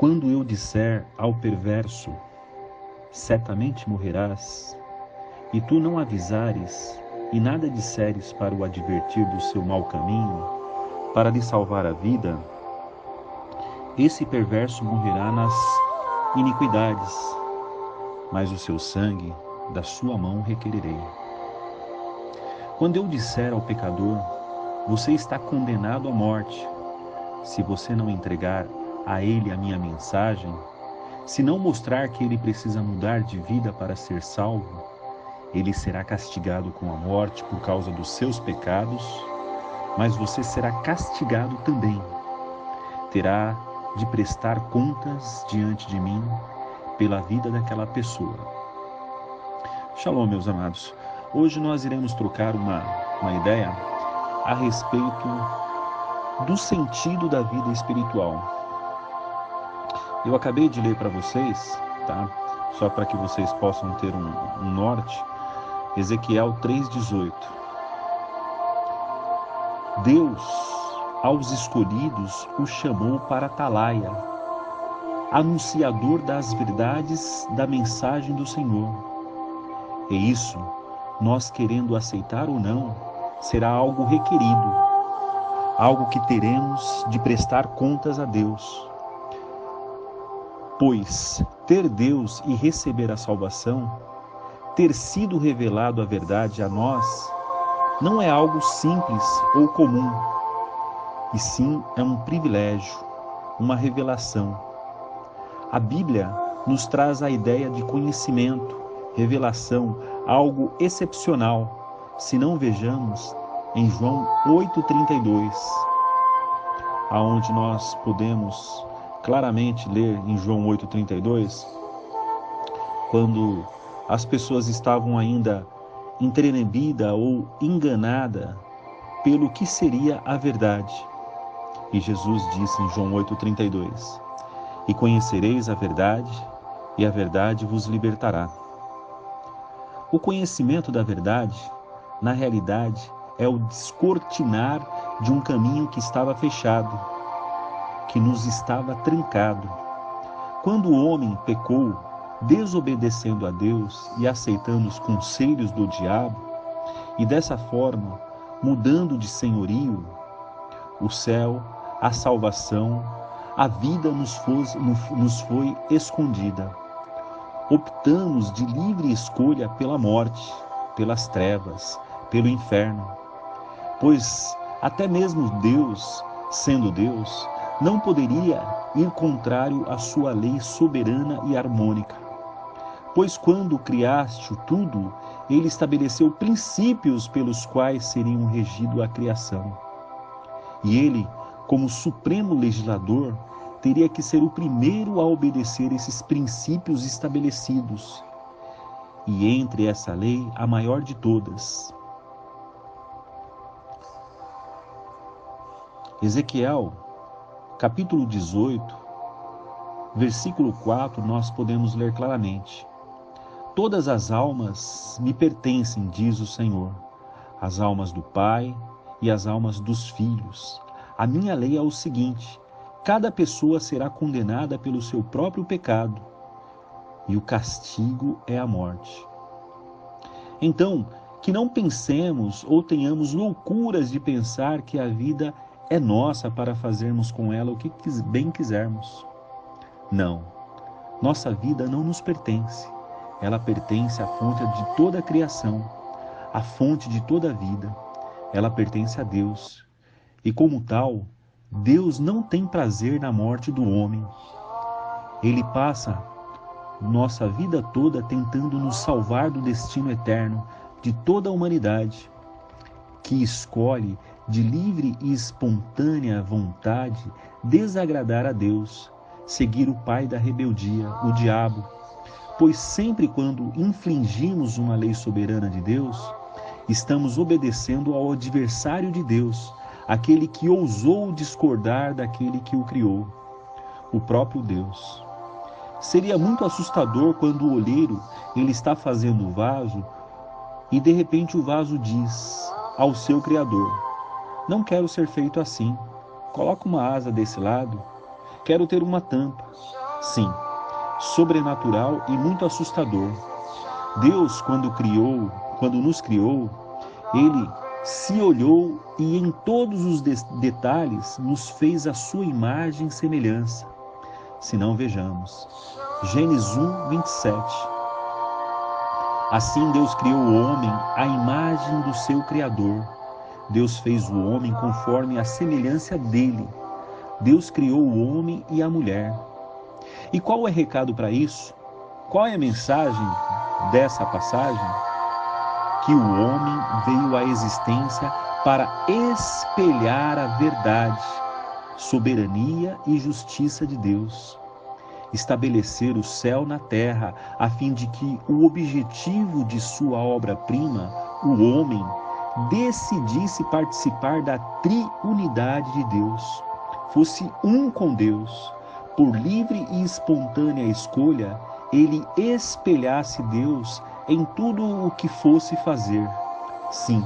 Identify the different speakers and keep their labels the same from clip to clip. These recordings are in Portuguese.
Speaker 1: Quando eu disser ao perverso, certamente morrerás, e tu não avisares, e nada disseres para o advertir do seu mau caminho, para lhe salvar a vida, esse perverso morrerá nas iniquidades, mas o seu sangue da sua mão requererei. Quando eu disser ao pecador, você está condenado à morte, se você não entregar a ele a minha mensagem, se não mostrar que ele precisa mudar de vida para ser salvo, ele será castigado com a morte por causa dos seus pecados, mas você será castigado também. Terá de prestar contas diante de mim pela vida daquela pessoa. Shalom, meus amados. Hoje nós iremos trocar uma ideia a respeito do sentido da vida espiritual. Eu acabei de ler para vocês, tá? Só para que vocês possam ter um norte, Ezequiel 3,18. Deus, aos escolhidos, o chamou para Atalaia, anunciador das verdades da mensagem do Senhor. E isso, nós querendo aceitar ou não, será algo requerido, algo que teremos de prestar contas a Deus. Pois ter Deus e receber a salvação, ter sido revelado a verdade a nós, não é algo simples ou comum, e sim é um privilégio, uma revelação. A Bíblia nos traz a ideia de conhecimento, revelação, algo excepcional, se não vejamos em João 8,32, aonde nós podemos claramente ler em João 8,32, quando as pessoas estavam ainda entrenebida ou enganada pelo que seria a verdade. E Jesus disse em João 8,32, e conhecereis a verdade, e a verdade vos libertará. O conhecimento da verdade, na realidade, é o descortinar de um caminho que estava fechado, que nos estava trancado. Quando o homem pecou, desobedecendo a Deus e aceitando os conselhos do diabo, e dessa forma, mudando de senhorio, o céu, a salvação, a vida nos foi escondida. Optamos de livre escolha pela morte, pelas trevas, pelo inferno. Pois até mesmo Deus, sendo Deus, não poderia ir contrário à sua lei soberana e harmônica. Pois quando criaste tudo, ele estabeleceu princípios pelos quais seriam regido a criação. E ele, como supremo legislador, teria que ser o primeiro a obedecer esses princípios estabelecidos. E entre essa lei, a maior de todas. Ezequiel, capítulo 18, versículo 4, nós podemos ler claramente. Todas as almas me pertencem, diz o Senhor, as almas do Pai e as almas dos filhos. A minha lei é o seguinte: cada pessoa será condenada pelo seu próprio pecado, e o castigo é a morte. Então, que não pensemos ou tenhamos loucuras de pensar que a vida é nossa para fazermos com ela o que bem quisermos. Não, nossa vida não nos pertence. Ela pertence à fonte de toda a criação, à fonte de toda a vida. Ela pertence a Deus. E como tal, Deus não tem prazer na morte do homem. Ele passa nossa vida toda tentando nos salvar do destino eterno de toda a humanidade, que escolhe de livre e espontânea vontade desagradar a Deus, seguir o pai da rebeldia, o diabo. Pois sempre quando infringimos uma lei soberana de Deus, estamos obedecendo ao adversário de Deus, aquele que ousou discordar daquele que o criou, o próprio Deus. Seria muito assustador quando o olheiro ele está fazendo o vaso e de repente o vaso diz ao seu Criador: não quero ser feito assim, coloca uma asa desse lado. quero ter uma tampa. Sim, sobrenatural e muito assustador. Deus, quando nos criou, Ele se olhou e em todos os detalhes nos fez a sua imagem e semelhança. Se não, vejamos. Gênesis 1, 27. Assim Deus criou o homem à imagem do seu Criador. Deus fez o homem conforme a semelhança dele. Deus criou o homem e a mulher. E qual é o recado para isso? Qual é a mensagem dessa passagem? Que o homem veio à existência para espelhar a verdade, soberania e justiça de Deus. Estabelecer o céu na terra, a fim de que o objetivo de sua obra-prima, o homem, decidisse participar da triunidade de Deus, fosse um com Deus, por livre e espontânea escolha, ele espelhasse Deus em tudo o que fosse fazer. Sim,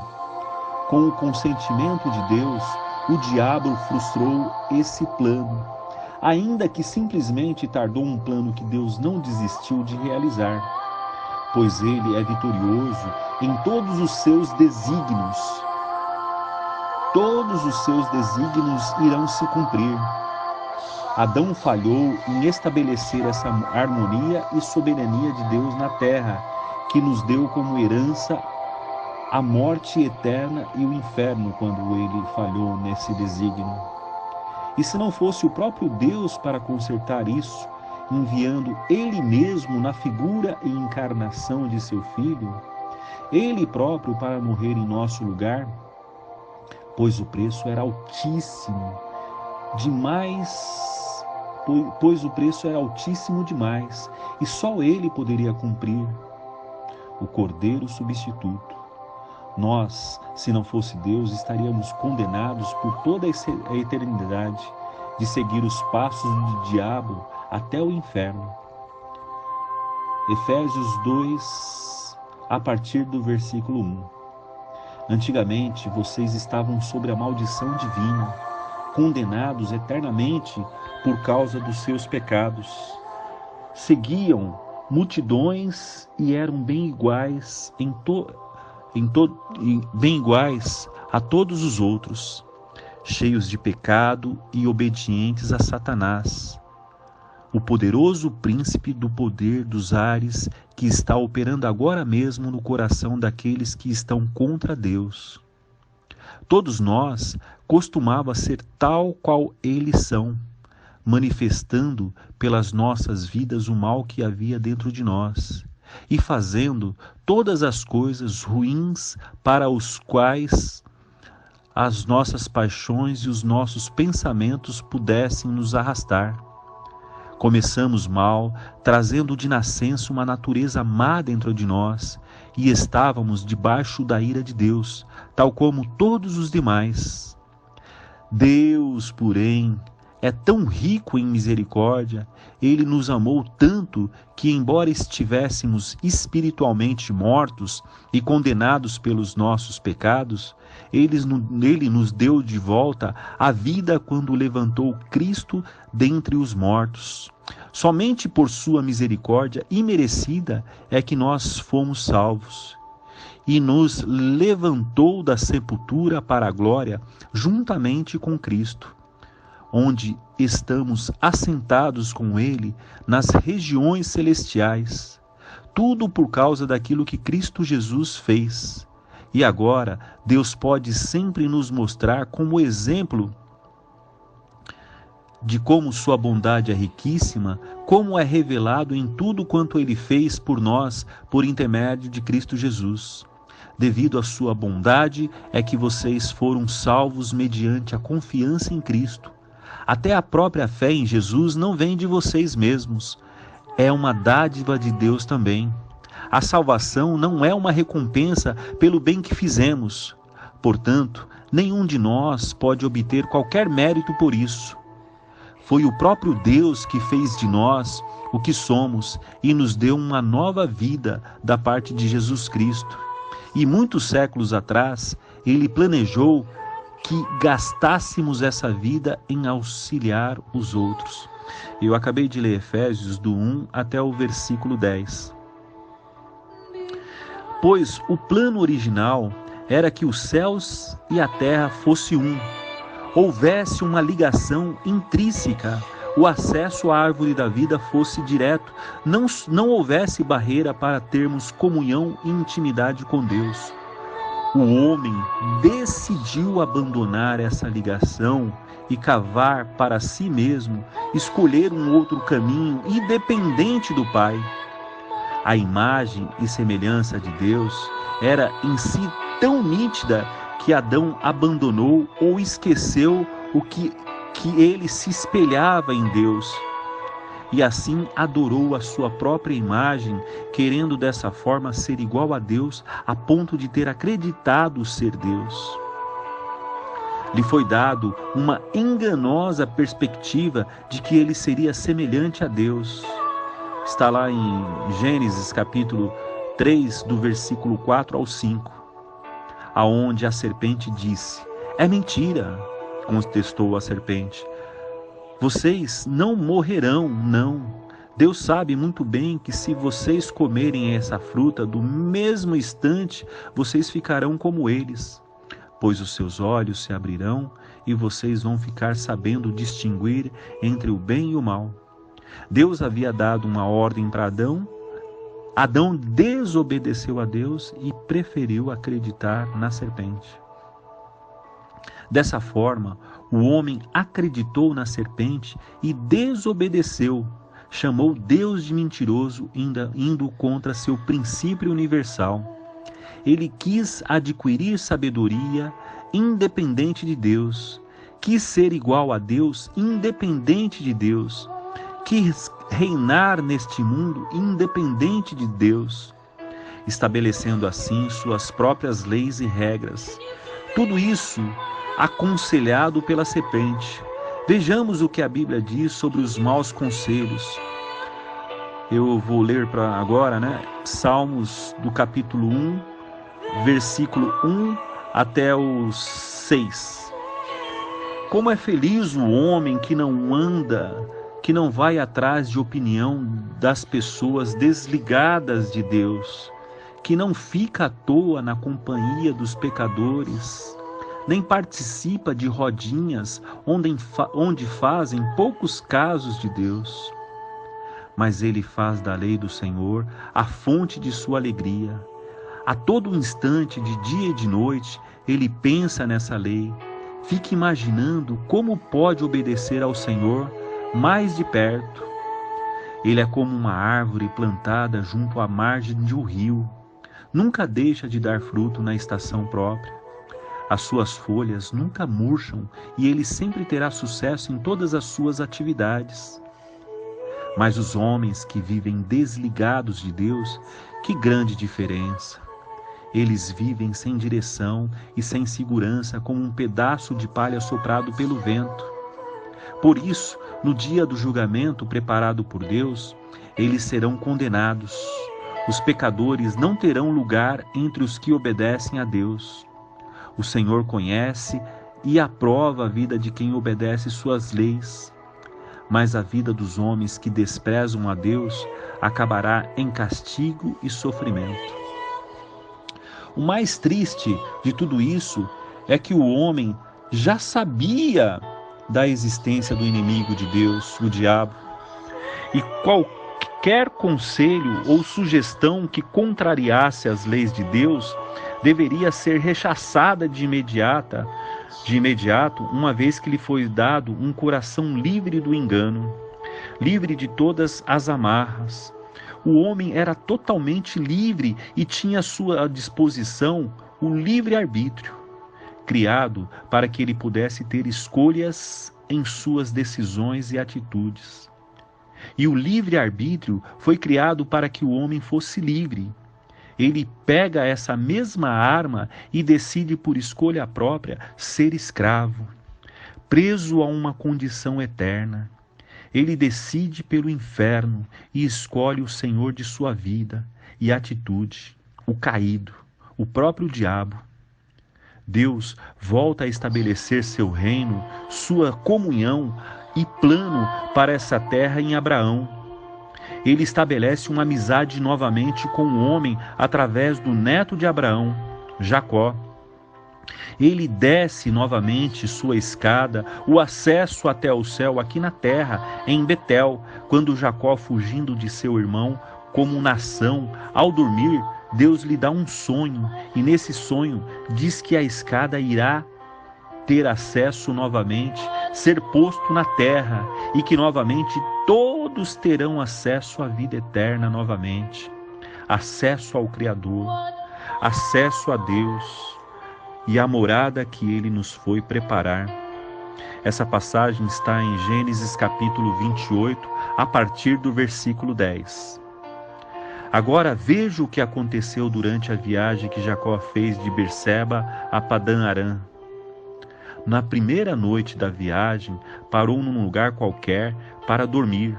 Speaker 1: com o consentimento de Deus, o diabo frustrou esse plano, ainda que simplesmente tardou um plano que Deus não desistiu de realizar, pois ele é vitorioso em todos os seus desígnios. Todos os seus desígnios irão se cumprir. Adão falhou em estabelecer essa harmonia e soberania de Deus na terra, que nos deu como herança a morte eterna e o inferno quando ele falhou nesse desígnio. E se não fosse o próprio Deus para consertar isso, enviando Ele mesmo na figura e encarnação de seu Filho, Ele próprio para morrer em nosso lugar, pois o preço era altíssimo demais, e só Ele poderia cumprir, o Cordeiro substituto. Nós, se não fosse Deus, estaríamos condenados por toda a eternidade de seguir os passos do diabo até o inferno. Efésios 2, a partir do versículo 1. Antigamente, vocês estavam sob a maldição divina, condenados eternamente por causa dos seus pecados. Seguiam multidões e eram bem iguais bem iguais a todos os outros, cheios de pecado e obedientes a Satanás, o poderoso príncipe do poder dos ares que está operando agora mesmo no coração daqueles que estão contra Deus. Todos nós costumávamos ser tal qual eles são, manifestando pelas nossas vidas o mal que havia dentro de nós, e fazendo todas as coisas ruins para os quais as nossas paixões e os nossos pensamentos pudessem nos arrastar. Começamos mal, trazendo de nascença uma natureza má dentro de nós, e estávamos debaixo da ira de Deus, tal como todos os demais. Deus, porém, é tão rico em misericórdia, Ele nos amou tanto que, embora estivéssemos espiritualmente mortos e condenados pelos nossos pecados, Ele nos deu de volta a vida quando levantou Cristo dentre os mortos. Somente por sua misericórdia imerecida é que nós fomos salvos. E nos levantou da sepultura para a glória juntamente com Cristo, onde estamos assentados com Ele nas regiões celestiais, tudo por causa daquilo que Cristo Jesus fez. E agora Deus pode sempre nos mostrar como exemplo de como sua bondade é riquíssima, como é revelado em tudo quanto Ele fez por nós por intermédio de Cristo Jesus. Devido à sua bondade é que vocês foram salvos mediante a confiança em Cristo. Até a própria fé em Jesus não vem de vocês mesmos, é uma dádiva de Deus também. A salvação não é uma recompensa pelo bem que fizemos. Portanto, nenhum de nós pode obter qualquer mérito por isso. Foi o próprio Deus que fez de nós o que somos e nos deu uma nova vida da parte de Jesus Cristo. E muitos séculos atrás, Ele planejou que gastássemos essa vida em auxiliar os outros. Eu acabei de ler Efésios do 1 até o versículo 10. Pois o plano original era que os céus e a terra fossem um, houvesse uma ligação intrínseca, o acesso à árvore da vida fosse direto, não houvesse barreira para termos comunhão e intimidade com Deus. O homem decidiu abandonar essa ligação e cavar para si mesmo, escolher um outro caminho independente do Pai. A imagem e semelhança de Deus era em si tão nítida que Adão abandonou ou esqueceu o que ele se espelhava em Deus. E assim adorou a sua própria imagem, querendo dessa forma ser igual a Deus, a ponto de ter acreditado ser Deus. Lhe foi dado uma enganosa perspectiva de que ele seria semelhante a Deus. Está lá em Gênesis capítulo 3, do versículo 4 ao 5, aonde a serpente disse: "É mentira", contestou a serpente. "Vocês não morrerão, não. Deus sabe muito bem que se vocês comerem essa fruta, do mesmo instante vocês ficarão como eles, pois os seus olhos se abrirão e vocês vão ficar sabendo distinguir entre o bem e o mal." Deus havia dado uma ordem para Adão. Adão desobedeceu a Deus e preferiu acreditar na serpente. Dessa forma, o homem acreditou na serpente e desobedeceu, chamou Deus de mentiroso, indo contra seu princípio universal. Ele quis adquirir sabedoria independente de Deus, quis ser igual a Deus independente de Deus, quis reinar neste mundo independente de Deus, estabelecendo assim suas próprias leis e regras. Tudo isso aconselhado pela serpente. Vejamos o que a Bíblia diz sobre os maus conselhos. Eu vou ler para agora, Salmos do capítulo 1, versículo 1 até o 6. Como é feliz o homem que não vai atrás de opinião das pessoas desligadas de Deus, que não fica à toa na companhia dos pecadores, nem participa de rodinhas onde fazem poucos casos de Deus. Mas ele faz da lei do Senhor a fonte de sua alegria. A todo instante, de dia e de noite, ele pensa nessa lei. Fica imaginando como pode obedecer ao Senhor mais de perto. Ele é como uma árvore plantada junto à margem de um rio. Nunca deixa de dar fruto na estação própria. As suas folhas nunca murcham e ele sempre terá sucesso em todas as suas atividades. Mas os homens que vivem desligados de Deus, que grande diferença! Eles vivem sem direção e sem segurança, como um pedaço de palha soprado pelo vento. Por isso, no dia do julgamento preparado por Deus, eles serão condenados. Os pecadores não terão lugar entre os que obedecem a Deus. O Senhor conhece e aprova a vida de quem obedece suas leis. Mas a vida dos homens que desprezam a Deus acabará em castigo e sofrimento. O mais triste de tudo isso é que o homem já sabia da existência do inimigo de Deus, o diabo, e qualquer conselho ou sugestão que contrariasse as leis de Deus deveria ser rechaçada de imediato, uma vez que lhe foi dado um coração livre do engano, livre de todas as amarras. O homem era totalmente livre e tinha à sua disposição o livre-arbítrio, criado para que ele pudesse ter escolhas em suas decisões e atitudes. E o livre-arbítrio foi criado para que o homem fosse livre. Ele pega essa mesma arma e decide por escolha própria ser escravo, preso a uma condição eterna. Ele decide pelo inferno e escolhe o Senhor de sua vida e atitude, o caído, o próprio diabo. Deus volta a estabelecer seu reino, sua comunhão e plano para essa terra em Abraão. Ele estabelece uma amizade novamente com o homem através do neto de Abraão, Jacó. Ele desce novamente sua escada, o acesso até o céu aqui na terra, em Betel, quando Jacó, fugindo de seu irmão como nação, ao dormir, Deus lhe dá um sonho, e nesse sonho diz que a escada irá ter acesso novamente, ser posto na terra, e que novamente todos terão acesso à vida eterna novamente, acesso ao Criador, acesso a Deus e a morada que Ele nos foi preparar. Essa passagem está em Gênesis capítulo 28, a partir do versículo 10. Agora veja o que aconteceu durante a viagem que Jacó fez de Berseba a Padã-Arã. Na primeira noite da viagem, parou num lugar qualquer para dormir.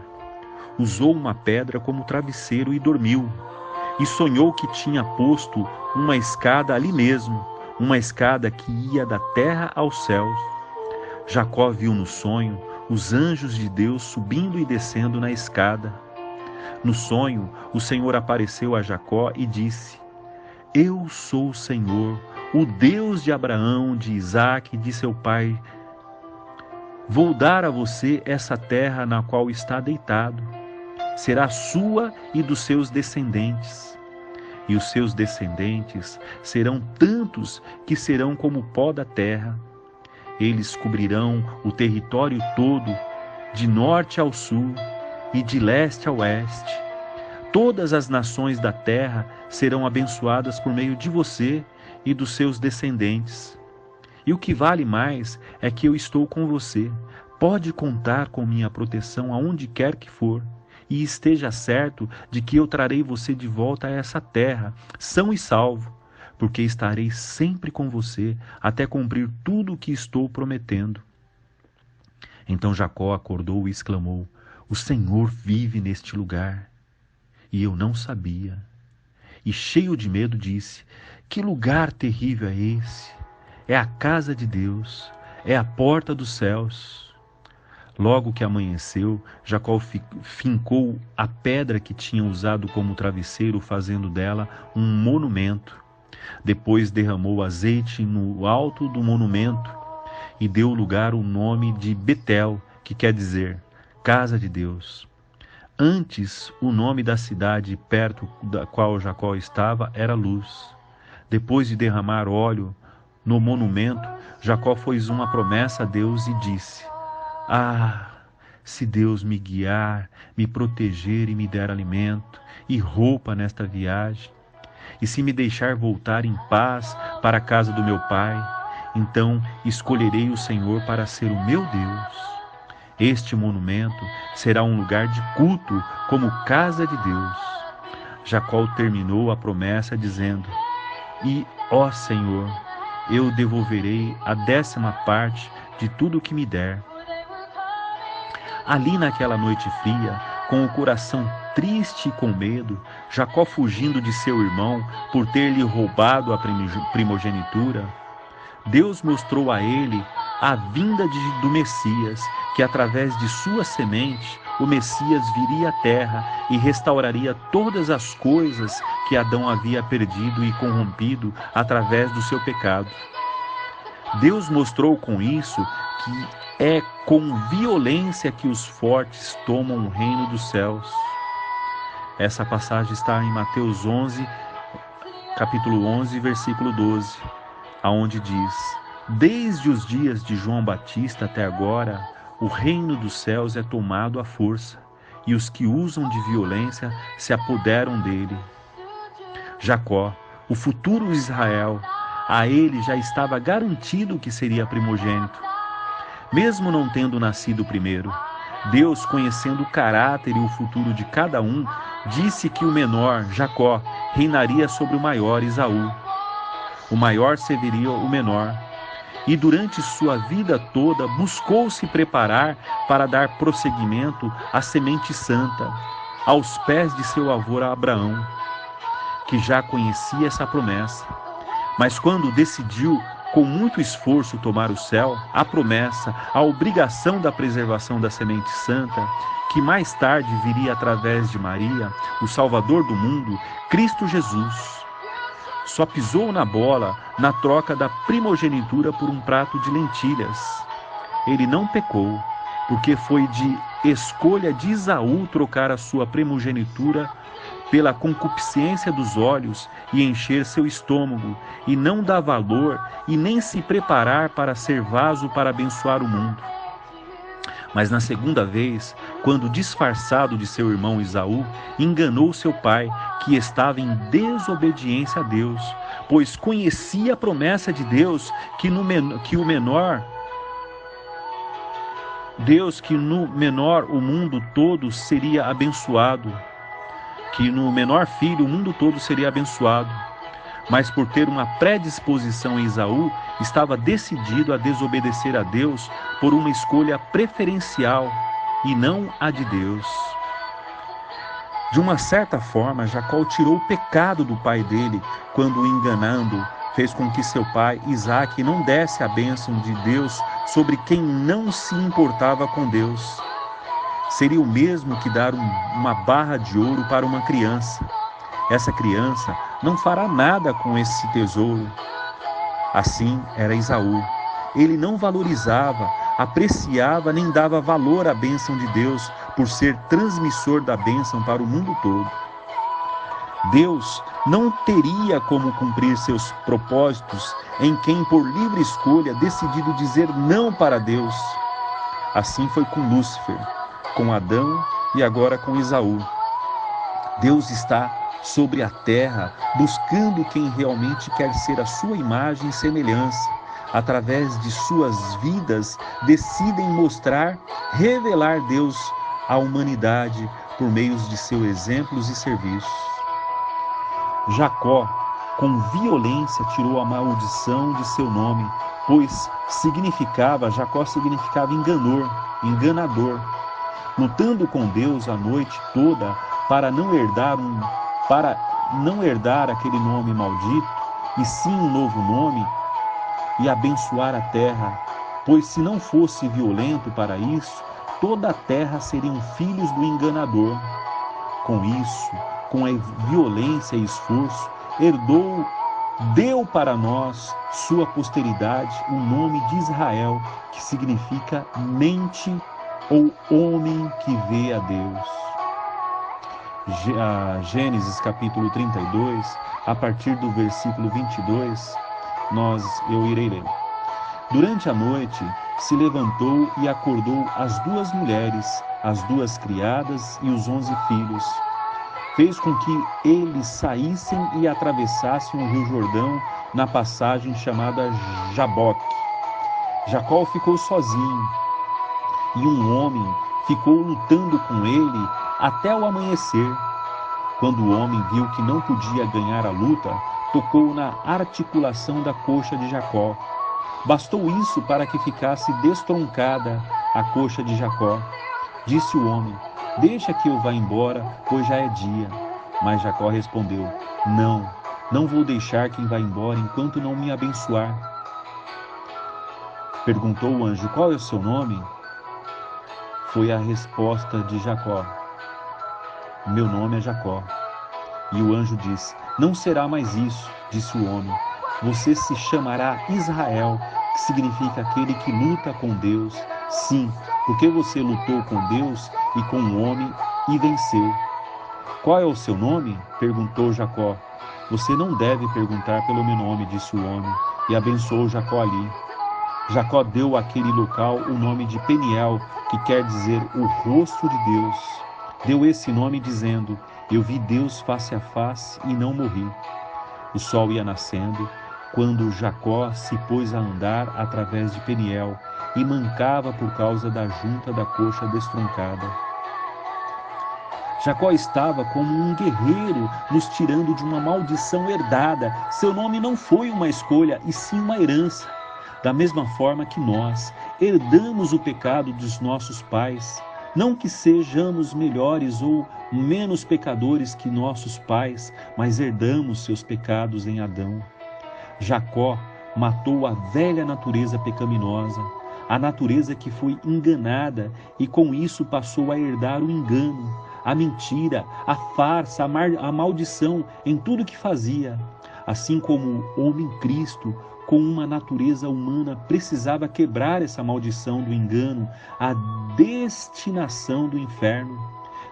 Speaker 1: Usou uma pedra como travesseiro e dormiu. E sonhou que tinha posto uma escada ali mesmo, uma escada que ia da terra aos céus. Jacó viu no sonho os anjos de Deus subindo e descendo na escada. No sonho, o Senhor apareceu a Jacó e disse: Eu sou o Senhor, o Deus de Abraão, de Isaque e de seu pai. Vou dar a você essa terra na qual está deitado. Será sua e dos seus descendentes. E os seus descendentes serão tantos que serão como o pó da terra. Eles cobrirão o território todo, de norte ao sul e de leste a oeste. Todas as nações da terra serão abençoadas por meio de você e dos seus descendentes. E o que vale mais é que eu estou com você. Pode contar com minha proteção aonde quer que for. E esteja certo de que eu trarei você de volta a essa terra, são e salvo, porque estarei sempre com você até cumprir tudo o que estou prometendo. Então Jacó acordou e exclamou: O Senhor vive neste lugar. E eu não sabia. E cheio de medo disse: Que lugar terrível é esse? É a casa de Deus, é a porta dos céus. Logo que amanheceu, Jacó fincou a pedra que tinha usado como travesseiro, fazendo dela um monumento. Depois derramou azeite no alto do monumento e deu lugar o nome de Betel, que quer dizer Casa de Deus. Antes, o nome da cidade perto da qual Jacó estava era Luz. Depois de derramar óleo no monumento, Jacó fez uma promessa a Deus e disse: se Deus me guiar, me proteger e me der alimento e roupa nesta viagem, e se me deixar voltar em paz para a casa do meu pai, então escolherei o Senhor para ser o meu Deus. Este monumento será um lugar de culto como casa de Deus. Jacó terminou a promessa dizendo: E, ó Senhor, eu devolverei a 10ª parte de tudo o que me der. Ali naquela noite fria, com o coração triste e com medo, Jacó fugindo de seu irmão por ter lhe roubado a primogenitura, Deus mostrou a ele a vinda do Messias, que através de sua semente, o Messias viria à terra e restauraria todas as coisas que Adão havia perdido e corrompido através do seu pecado. Deus mostrou com isso que é com violência que os fortes tomam o reino dos céus. Essa passagem está em Mateus 11, capítulo 11, versículo 12, aonde diz: Desde os dias de João Batista até agora, o reino dos céus é tomado à força, e os que usam de violência se apoderam dele. Jacó, o futuro Israel, a ele já estava garantido que seria primogênito. Mesmo não tendo nascido primeiro, Deus, conhecendo o caráter e o futuro de cada um, disse que o menor, Jacó, reinaria sobre o maior, Esaú. O maior serviria o menor. E durante sua vida toda buscou se preparar para dar prosseguimento à semente santa, aos pés de seu avô Abraão, que já conhecia essa promessa. Mas quando decidiu com muito esforço tomar o céu, a promessa, a obrigação da preservação da semente santa, que mais tarde viria através de Maria, o Salvador do mundo, Cristo Jesus. Só pisou na bola na troca da primogenitura por um prato de lentilhas. Ele não pecou, porque foi de escolha de Esaú trocar a sua primogenitura pela concupiscência dos olhos e encher seu estômago, e não dar valor e nem se preparar para ser vaso para abençoar o mundo. Mas na segunda vez, quando disfarçado de seu irmão Esaú, enganou seu pai, que estava em desobediência a Deus, pois conhecia a promessa de Deus que no menor o mundo todo seria abençoado, que no menor filho o mundo todo seria abençoado. Mas por ter uma predisposição em Esaú, estava decidido a desobedecer a Deus por uma escolha preferencial e não a de Deus. De uma certa forma, Jacó tirou o pecado do pai dele, quando o enganando, fez com que seu pai, Isaque, não desse a bênção de Deus sobre quem não se importava com Deus. Seria o mesmo que dar uma barra de ouro para uma criança. Essa criança não fará nada com esse tesouro. Assim era Esaú. Ele não valorizava, apreciava nem dava valor à bênção de Deus por ser transmissor da bênção para o mundo todo. Deus não teria como cumprir seus propósitos em quem, por livre escolha, decidido dizer não para Deus. Assim foi com Lúcifer, com Adão e agora com Esaú. Deus está sobre a terra, buscando quem realmente quer ser a sua imagem e semelhança. Através de suas vidas, decidem mostrar, revelar Deus à humanidade por meio de seus exemplos e serviços. Jacó, com violência, tirou a maldição de seu nome, pois Jacó significava enganador, lutando com Deus a noite toda para não herdar aquele nome maldito, e sim um novo nome, e abençoar a terra, pois se não fosse violento para isso, toda a terra seriam filhos do enganador. Com isso, com a violência e esforço, deu para nós, sua posteridade, o nome de Israel, que significa mente ou homem que vê a Deus. Gênesis capítulo 32, a partir do versículo 22, eu irei ler. Durante a noite se levantou e acordou as 2 mulheres, as 2 criadas e os 11 filhos. Fez com que eles saíssem e atravessassem o rio Jordão na passagem chamada Jaboque. Jacó ficou sozinho e um homem ficou lutando com ele até o amanhecer. Quando o homem viu que não podia ganhar a luta, tocou na articulação da coxa de Jacó. Bastou isso para que ficasse destroncada a coxa de Jacó. Disse o homem: deixa que eu vá embora, pois já é dia. Mas Jacó respondeu: não vou deixar quem vá embora enquanto não me abençoar. Perguntou o anjo: qual é o seu nome? Foi a resposta de Jacó: meu nome é Jacó. E o anjo disse: não será mais isso, disse o homem. Você se chamará Israel, que significa aquele que luta com Deus. Sim, porque você lutou com Deus e com o homem e venceu. Qual é o seu nome? Perguntou Jacó. Você não deve perguntar pelo meu nome, disse o homem, e abençoou Jacó ali. Jacó deu àquele local o nome de Peniel, que quer dizer o rosto de Deus. Deu esse nome dizendo: eu vi Deus face a face e não morri. O sol ia nascendo, quando Jacó se pôs a andar através de Peniel, e mancava por causa da junta da coxa destroncada. Jacó estava como um guerreiro nos tirando de uma maldição herdada. Seu nome não foi uma escolha, e sim uma herança. Da mesma forma que nós herdamos o pecado dos nossos pais, não que sejamos melhores ou menos pecadores que nossos pais, mas herdamos seus pecados em Adão. Jacó, matou a velha natureza pecaminosa, a natureza que foi enganada e com isso passou a herdar o engano, a mentira, a farsa, a maldição em tudo que fazia. Assim como o homem Cristo, com uma natureza humana, precisava quebrar essa maldição do engano, a destinação do inferno.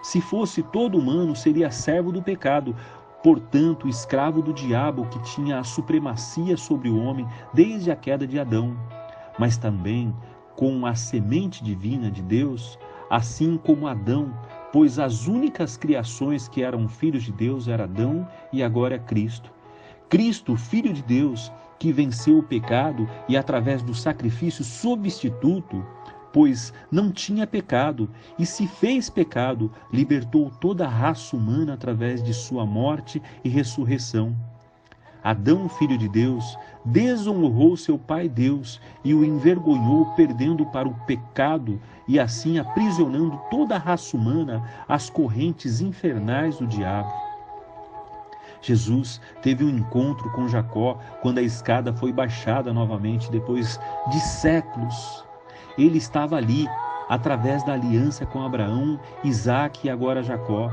Speaker 1: Se fosse todo humano, seria servo do pecado, portanto, escravo do diabo que tinha a supremacia sobre o homem desde a queda de Adão. Mas também com a semente divina de Deus, assim como Adão, pois as únicas criações que eram filhos de Deus eram Adão e agora Cristo. Cristo, Filho de Deus, que venceu o pecado e através do sacrifício substituto, pois não tinha pecado e se fez pecado, libertou toda a raça humana através de sua morte e ressurreição. Adão, filho de Deus, desonrou seu pai Deus e o envergonhou, perdendo para o pecado e assim aprisionando toda a raça humana às correntes infernais do diabo. Jesus teve um encontro com Jacó quando a escada foi baixada novamente depois de séculos. Ele estava ali, através da aliança com Abraão, Isaque e agora Jacó,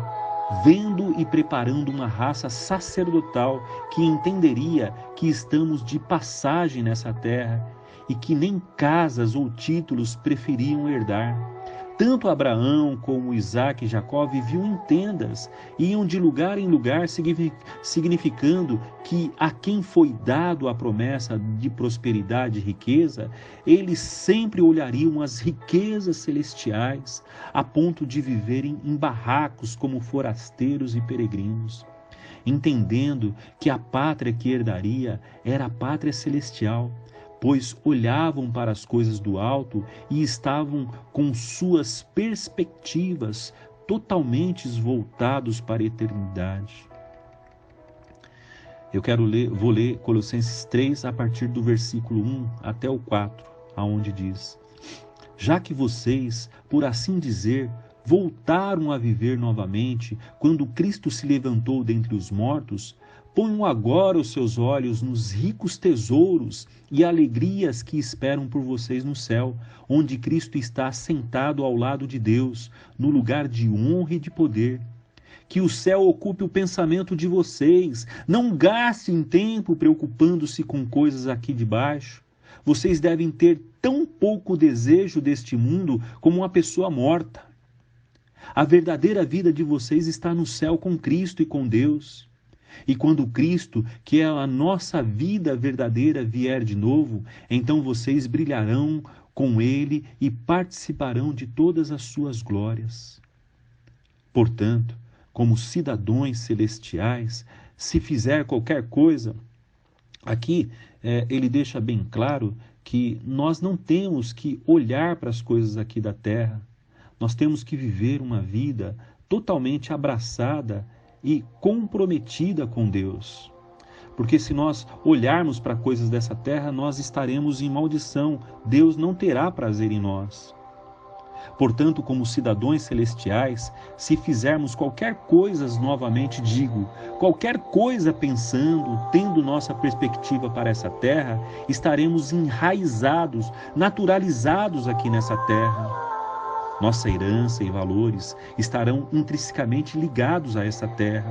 Speaker 1: vendo e preparando uma raça sacerdotal que entenderia que estamos de passagem nessa terra e que nem casas ou títulos preferiam herdar. Tanto Abraão como Isaque e Jacó viviam em tendas, iam de lugar em lugar, significando que a quem foi dado a promessa de prosperidade e riqueza, eles sempre olhariam as riquezas celestiais, a ponto de viverem em barracos como forasteiros e peregrinos, entendendo que a pátria que herdaria era a pátria celestial, pois olhavam para as coisas do alto e estavam com suas perspectivas totalmente voltados para a eternidade. Vou ler Colossenses 3 a partir do versículo 1 até o 4, aonde diz: já que vocês, por assim dizer, voltaram a viver novamente quando Cristo se levantou dentre os mortos, ponham agora os seus olhos nos ricos tesouros e alegrias que esperam por vocês no céu, onde Cristo está sentado ao lado de Deus, no lugar de honra e de poder. Que o céu ocupe o pensamento de vocês. Não gastem tempo preocupando-se com coisas aqui de baixo. Vocês devem ter tão pouco desejo deste mundo como uma pessoa morta. A verdadeira vida de vocês está no céu com Cristo e com Deus. E quando Cristo, que é a nossa vida verdadeira, vier de novo, então vocês brilharão com Ele e participarão de todas as suas glórias. Portanto, como cidadãos celestiais, se fizer qualquer coisa, aqui ele deixa bem claro que nós não temos que olhar para as coisas aqui da terra, nós temos que viver uma vida totalmente abraçada e comprometida com Deus. Porque se nós olharmos para coisas dessa terra, nós estaremos em maldição. Deus não terá prazer em nós. Portanto, como cidadãos celestiais, se fizermos qualquer coisa, novamente digo, qualquer coisa pensando, tendo nossa perspectiva para essa terra, estaremos enraizados, naturalizados aqui nessa terra. Nossa herança e valores estarão intrinsecamente ligados a essa terra.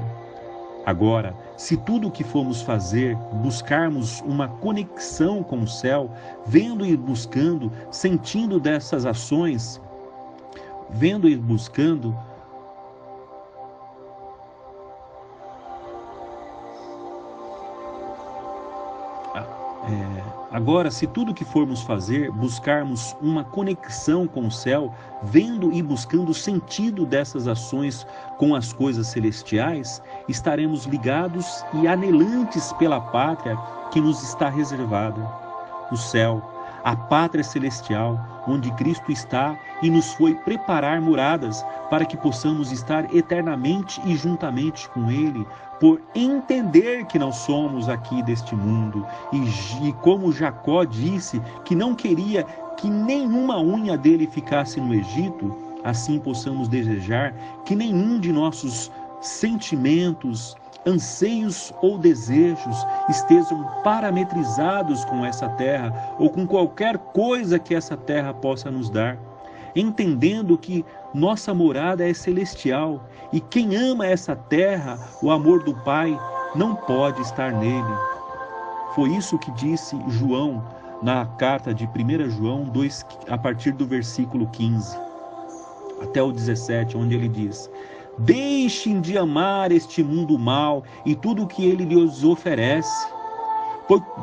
Speaker 1: Agora, se tudo o que formos fazer, buscarmos uma conexão com o céu, vendo e buscando, sentindo dessas ações, vendo e buscando, agora, se tudo que formos fazer, buscarmos uma conexão com o céu, vendo e buscando o sentido dessas ações com as coisas celestiais, estaremos ligados e anelantes pela pátria que nos está reservada, o céu, a pátria celestial, onde Cristo está e nos foi preparar moradas para que possamos estar eternamente e juntamente com Ele, por entender que não somos aqui deste mundo. E como Jacó disse que não queria que nenhuma unha dele ficasse no Egito, assim possamos desejar que nenhum de nossos sentimentos, anseios ou desejos estejam parametrizados com essa terra ou com qualquer coisa que essa terra possa nos dar, entendendo que nossa morada é celestial e quem ama essa terra, o amor do Pai, não pode estar nele. Foi isso que disse João na carta de 1 João 2, a partir do versículo 15 até o 17, onde ele diz: deixem de amar este mundo mal e tudo o que ele lhes oferece,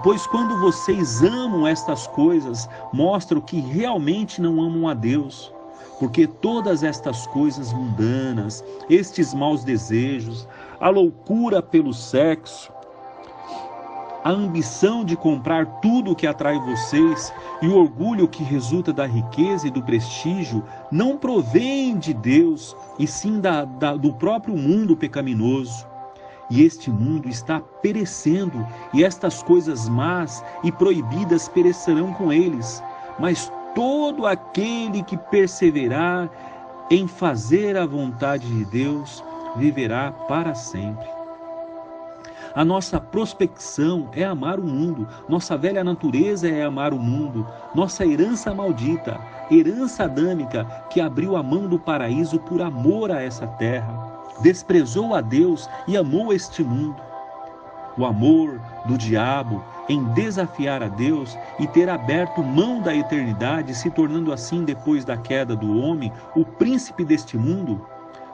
Speaker 1: pois quando vocês amam estas coisas, mostram que realmente não amam a Deus, porque todas estas coisas mundanas, estes maus desejos, a loucura pelo sexo, a ambição de comprar tudo o que atrai vocês e o orgulho que resulta da riqueza e do prestígio não provém de Deus, e sim do próprio mundo pecaminoso. E este mundo está perecendo, e estas coisas más e proibidas perecerão com eles. Mas todo aquele que perseverar em fazer a vontade de Deus viverá para sempre. A nossa prospecção é amar o mundo, nossa velha natureza é amar o mundo, nossa herança maldita, herança adâmica que abriu a mão do paraíso por amor a essa terra, desprezou a Deus e amou este mundo. O amor do diabo em desafiar a Deus e ter aberto mão da eternidade, se tornando assim, depois da queda do homem, o príncipe deste mundo,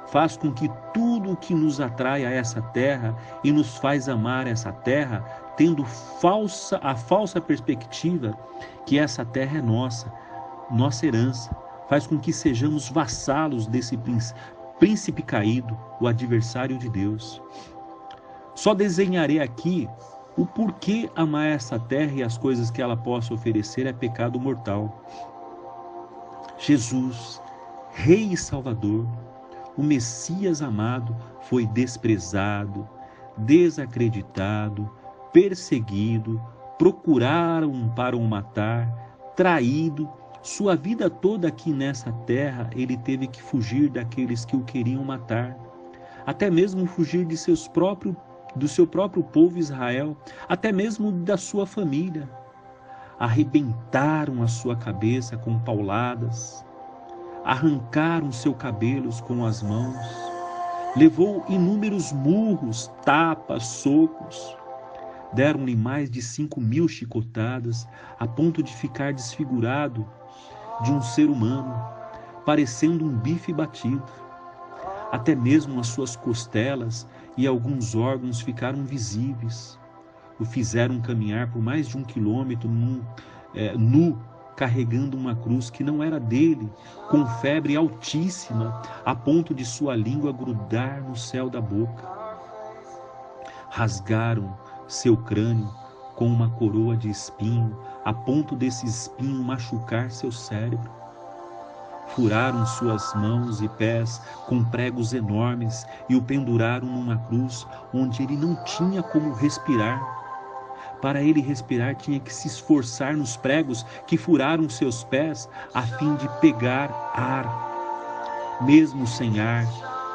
Speaker 1: faz com que tudo que nos atrai a essa terra e nos faz amar essa terra, tendo a falsa perspectiva que essa terra é nossa herança, faz com que sejamos vassalos desse príncipe caído, o adversário de Deus. Só desenharei aqui o porquê amar essa terra e as coisas que ela possa oferecer é pecado mortal. Jesus, Rei e Salvador, o Messias amado, foi desprezado, desacreditado, perseguido, procuraram para o matar, traído. Sua vida toda aqui nessa terra, ele teve que fugir daqueles que o queriam matar, até mesmo fugir do seu próprio povo Israel, até mesmo da sua família. Arrebentaram a sua cabeça com pauladas, arrancaram seus cabelos com as mãos, levou inúmeros murros, tapas, socos, deram-lhe mais de 5.000 chicotadas, a ponto de ficar desfigurado de um ser humano, parecendo um bife batido. Até mesmo as suas costelas e alguns órgãos ficaram visíveis. O fizeram caminhar por mais de 1 quilômetro nu, carregando uma cruz que não era dele, com febre altíssima, a ponto de sua língua grudar no céu da boca. Rasgaram seu crânio com uma coroa de espinho, a ponto desse espinho machucar seu cérebro. Furaram suas mãos e pés com pregos enormes e o penduraram numa cruz onde ele não tinha como respirar. Para ele respirar, tinha que se esforçar nos pregos que furaram seus pés a fim de pegar ar. Mesmo sem ar,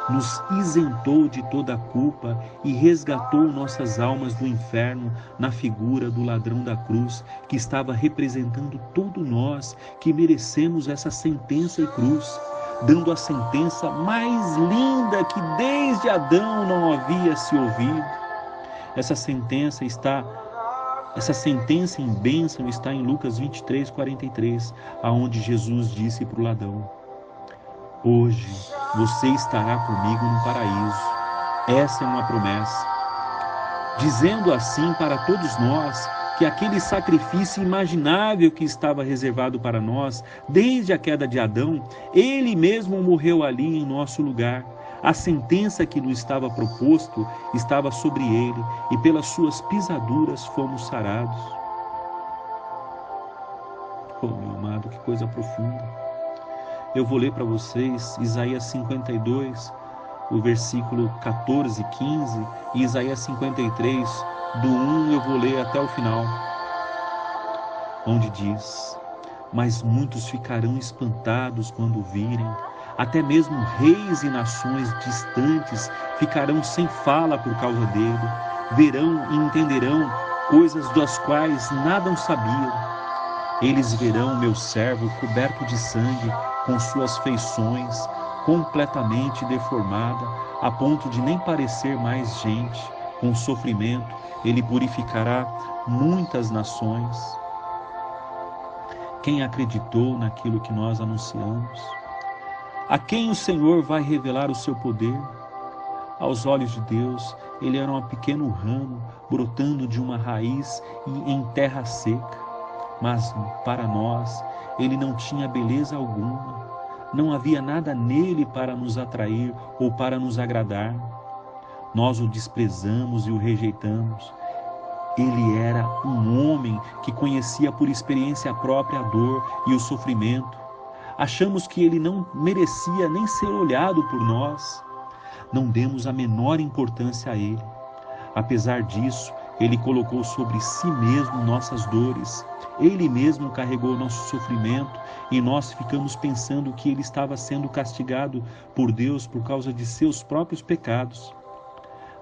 Speaker 1: nos isentou de toda a culpa e resgatou nossas almas do inferno na figura do ladrão da cruz, que estava representando todos nós que merecemos essa sentença e cruz, dando a sentença mais linda que desde Adão não havia se ouvido. Essa sentença em bênção está em Lucas 23:43, aonde Jesus disse para o ladrão: hoje você estará comigo no paraíso. Essa é uma promessa. Dizendo assim para todos nós que aquele sacrifício imaginável que estava reservado para nós desde a queda de Adão, ele mesmo morreu ali em nosso lugar. A sentença que nos estava proposto estava sobre ele, e pelas suas pisaduras fomos sarados. Oh, meu amado, que coisa profunda. Eu vou ler para vocês Isaías 52, o versículo 14 e 15, e Isaías 53, do 1 eu vou ler até o final, onde diz: mas muitos ficarão espantados quando virem Até mesmo reis e nações distantes ficarão sem fala por causa dele. Verão e entenderão coisas das quais nada sabiam. Eles verão meu servo coberto de sangue, com suas feições completamente deformada, a ponto de nem parecer mais gente. Com sofrimento, ele purificará muitas nações. Quem acreditou naquilo que nós anunciamos? A quem o Senhor vai revelar o seu poder? Aos olhos de Deus, ele era um pequeno ramo brotando de uma raiz em terra seca. Mas para nós, ele não tinha beleza alguma. Não havia nada nele para nos atrair ou para nos agradar. Nós o desprezamos e o rejeitamos. Ele era um homem que conhecia por experiência própria a dor e o sofrimento. Achamos que ele não merecia nem ser olhado por nós. Não demos a menor importância a ele. Apesar disso, ele colocou sobre si mesmo nossas dores. Ele mesmo carregou nosso sofrimento e nós ficamos pensando que ele estava sendo castigado por Deus por causa de seus próprios pecados.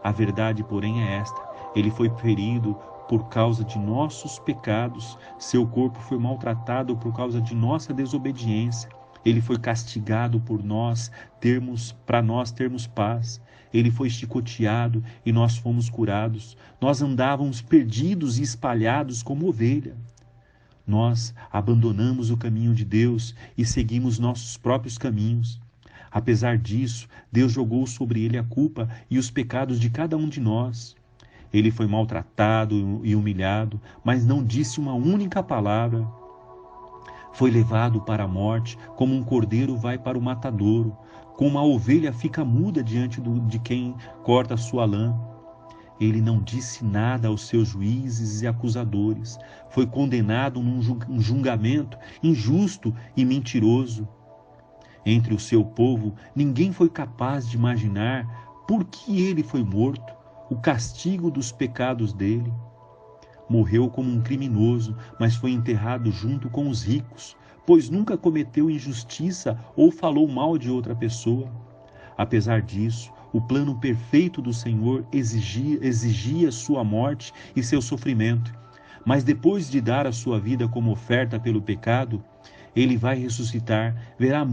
Speaker 1: A verdade, porém, é esta: ele foi ferido por causa de nossos pecados, seu corpo foi maltratado por causa de nossa desobediência, ele foi castigado por nós para nós termos paz, ele foi chicoteado e nós fomos curados, nós andávamos perdidos e espalhados como ovelha. Nós abandonamos o caminho de Deus e seguimos nossos próprios caminhos. Apesar disso, Deus jogou sobre ele a culpa e os pecados de cada um de nós. Ele foi maltratado e humilhado, mas não disse uma única palavra. Foi levado para a morte, como um cordeiro vai para o matadouro, como uma ovelha fica muda diante de quem corta a sua lã. Ele não disse nada aos seus juízes e acusadores. Foi condenado num julgamento injusto e mentiroso. Entre o seu povo, ninguém foi capaz de imaginar por que ele foi morto, o castigo dos pecados dele. Morreu como um criminoso, mas foi enterrado junto com os ricos, pois nunca cometeu injustiça ou falou mal de outra pessoa. Apesar disso, o plano perfeito do Senhor exigia sua morte e seu sofrimento. Mas depois de dar a sua vida como oferta pelo pecado, ele vai ressuscitar, verá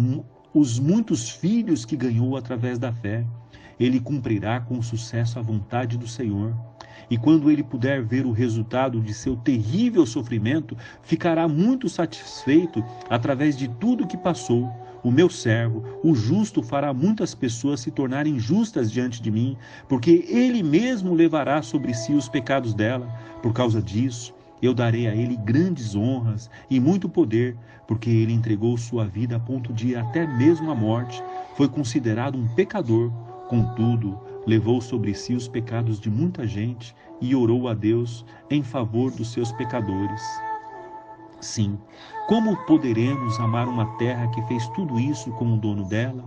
Speaker 1: os muitos filhos que ganhou através da fé. Ele cumprirá com sucesso a vontade do Senhor. E quando ele puder ver o resultado de seu terrível sofrimento, ficará muito satisfeito através de tudo que passou. O meu servo, o justo, fará muitas pessoas se tornarem justas diante de mim, porque ele mesmo levará sobre si os pecados dela. Por causa disso, eu darei a ele grandes honras e muito poder, porque ele entregou sua vida a ponto de ir até mesmo à morte. Foi considerado um pecador. Contudo, levou sobre si os pecados de muita gente e orou a Deus em favor dos seus pecadores. Sim, como poderemos amar uma terra que fez tudo isso como dono dela?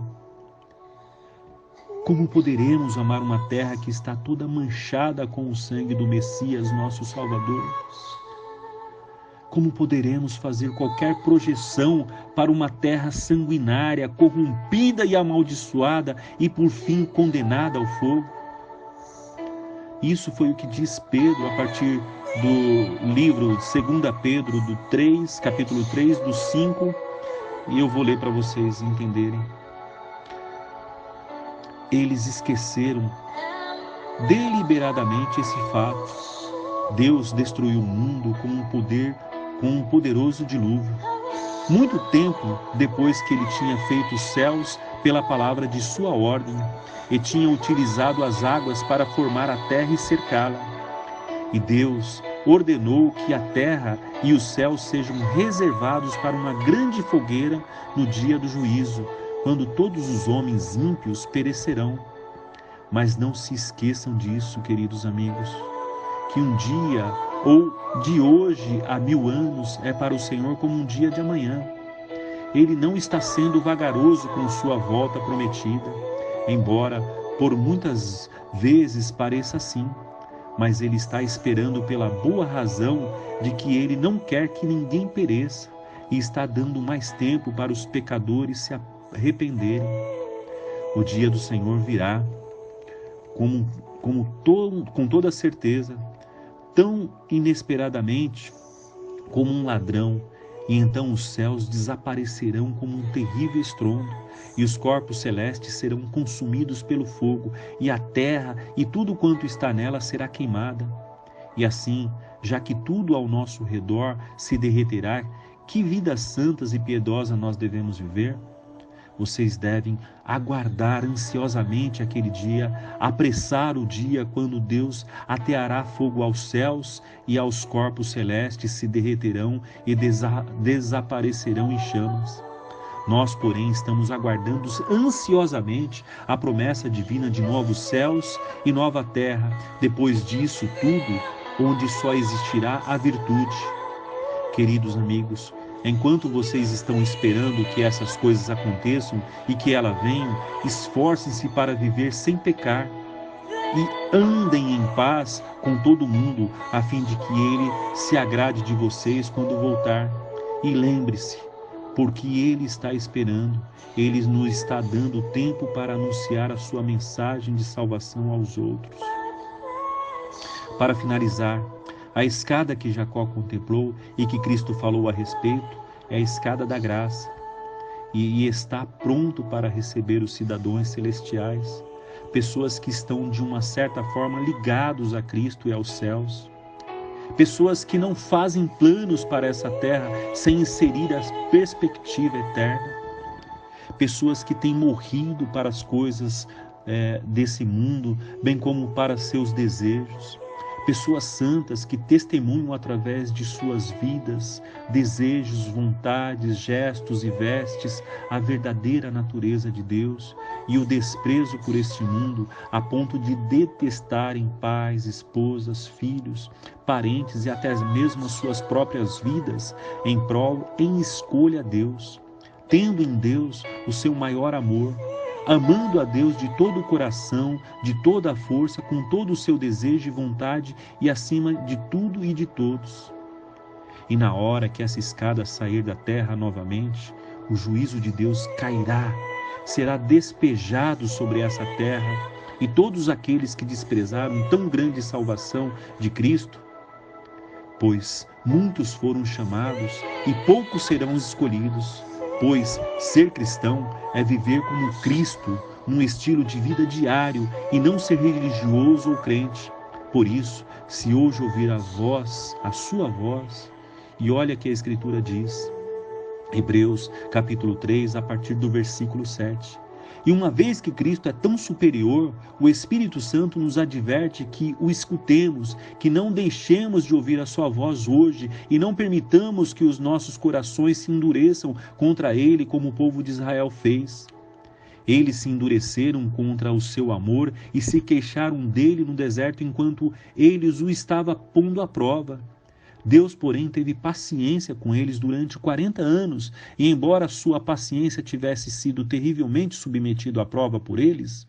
Speaker 1: Como poderemos amar uma terra que está toda manchada com o sangue do Messias, nosso Salvador? Como poderemos fazer qualquer projeção para uma terra sanguinária, corrompida e amaldiçoada e por fim condenada ao fogo? Isso foi o que diz Pedro a partir do livro 2 Pedro, do 3, capítulo 3, do 5, e eu vou ler para vocês entenderem. Eles esqueceram deliberadamente esse fato. Deus destruiu o mundo com um poderoso dilúvio. Muito tempo depois que ele tinha feito os céus pela palavra de sua ordem, e tinha utilizado as águas para formar a terra e cercá-la. E Deus ordenou que a terra e os céus sejam reservados para uma grande fogueira no dia do juízo, quando todos os homens ímpios perecerão. Mas não se esqueçam disso, queridos amigos, que um dia, ou de hoje a 1000 anos, é para o Senhor como um dia de amanhã. Ele não está sendo vagaroso com sua volta prometida, embora por muitas vezes pareça assim, mas ele está esperando pela boa razão de que ele não quer que ninguém pereça e está dando mais tempo para os pecadores arrependerem. O dia do Senhor virá com toda certeza, tão inesperadamente como um ladrão, e então os céus desaparecerão como um terrível estrondo, e os corpos celestes serão consumidos pelo fogo, e a terra e tudo quanto está nela será queimada. E assim, já que tudo ao nosso redor se derreterá, que vidas santas e piedosas nós devemos viver? Vocês devem aguardar ansiosamente aquele dia, apressar o dia quando Deus ateará fogo aos céus e aos corpos celestes se derreterão e desaparecerão em chamas. Nós, porém, estamos aguardando ansiosamente a promessa divina de novos céus e nova terra, depois disso tudo, onde só existirá a virtude. Queridos amigos, enquanto vocês estão esperando que essas coisas aconteçam e que elas venham, esforcem-se para viver sem pecar e andem em paz com todo mundo, a fim de que Ele se agrade de vocês quando voltar. E lembre-se, porque Ele está esperando, Ele nos está dando tempo para anunciar a sua mensagem de salvação aos outros. Para finalizar, a escada que Jacó contemplou e que Cristo falou a respeito é a escada da graça e está pronto para receber os cidadãos celestiais, pessoas que estão de uma certa forma ligados a Cristo e aos céus, pessoas que não fazem planos para essa terra sem inserir a perspectiva eterna, pessoas que têm morrido para as coisas desse mundo, bem como para seus desejos, pessoas santas que testemunham através de suas vidas, desejos, vontades, gestos e vestes a verdadeira natureza de Deus e o desprezo por este mundo a ponto de detestarem pais, esposas, filhos, parentes e até mesmo as suas próprias vidas em escolha a Deus, tendo em Deus o seu maior amor, amando a Deus de todo o coração, de toda a força, com todo o seu desejo e vontade e acima de tudo e de todos. E na hora que essa escada sair da terra novamente, o juízo de Deus cairá, será despejado sobre essa terra, e todos aqueles que desprezaram tão grande salvação de Cristo, pois muitos foram chamados e poucos serão escolhidos. Pois ser cristão é viver como Cristo, num estilo de vida diário e não ser religioso ou crente. Por isso, se hoje ouvir a sua voz, e olha que a Escritura diz, Hebreus capítulo 3, a partir do versículo 7. E uma vez que Cristo é tão superior, o Espírito Santo nos adverte que o escutemos, que não deixemos de ouvir a sua voz hoje e não permitamos que os nossos corações se endureçam contra Ele como o povo de Israel fez. Eles se endureceram contra o seu amor e se queixaram dele no deserto enquanto eles o estavam pondo à prova. Deus, porém, teve paciência com eles durante 40 anos, e embora sua paciência tivesse sido terrivelmente submetido à prova por eles,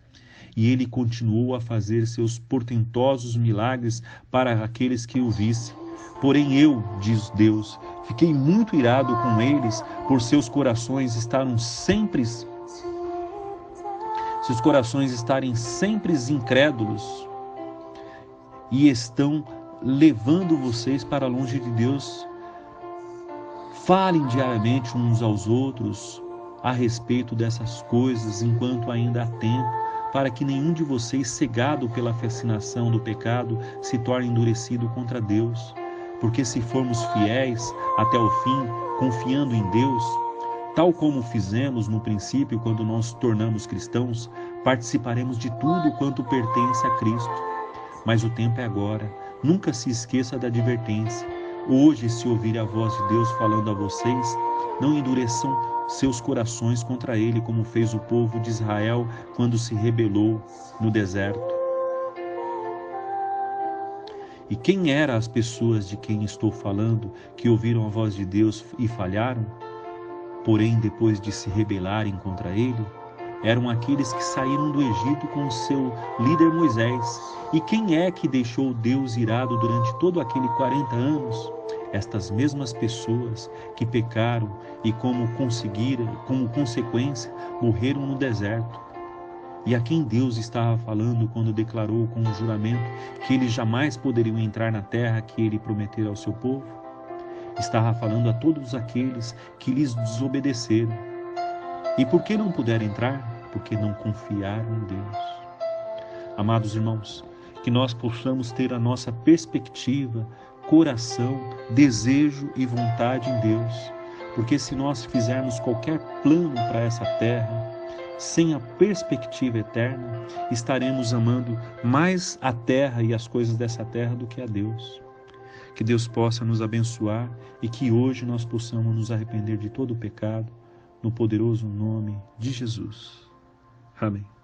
Speaker 1: e ele continuou a fazer seus portentosos milagres para aqueles que o vissem. Porém eu, diz Deus, fiquei muito irado com eles, por seus corações estarem sempre incrédulos, e estão levando vocês para longe de Deus. Falem diariamente uns aos outros a respeito dessas coisas enquanto ainda há tempo, para que nenhum de vocês, cegado pela fascinação do pecado, se torne endurecido contra Deus. Porque se formos fiéis até o fim, confiando em Deus, tal como fizemos no princípio quando nos tornamos cristãos, participaremos de tudo quanto pertence a Cristo. Mas o tempo é agora. Nunca se esqueça da advertência. Hoje, se ouvir a voz de Deus falando a vocês, não endureçam seus corações contra Ele, como fez o povo de Israel quando se rebelou no deserto. E quem eram as pessoas de quem estou falando, que ouviram a voz de Deus e falharam? Porém, depois de se rebelarem contra Ele, eram aqueles que saíram do Egito com o seu líder Moisés. E quem é que deixou Deus irado durante todo aquele 40 anos? estas mesmas pessoas que pecaram e como consequência, morreram no deserto. E a quem Deus estava falando quando declarou com um juramento que eles jamais poderiam entrar na terra que ele prometera ao seu povo? Estava falando a todos aqueles que lhes desobedeceram. E por que não puderam entrar? Porque não confiaram em Deus. Amados irmãos, que nós possamos ter a nossa perspectiva, coração, desejo e vontade em Deus. Porque se nós fizermos qualquer plano para essa terra, sem a perspectiva eterna, estaremos amando mais a terra e as coisas dessa terra do que a Deus. Que Deus possa nos abençoar e que hoje nós possamos nos arrepender de todo o pecado, no poderoso nome de Jesus. Amém.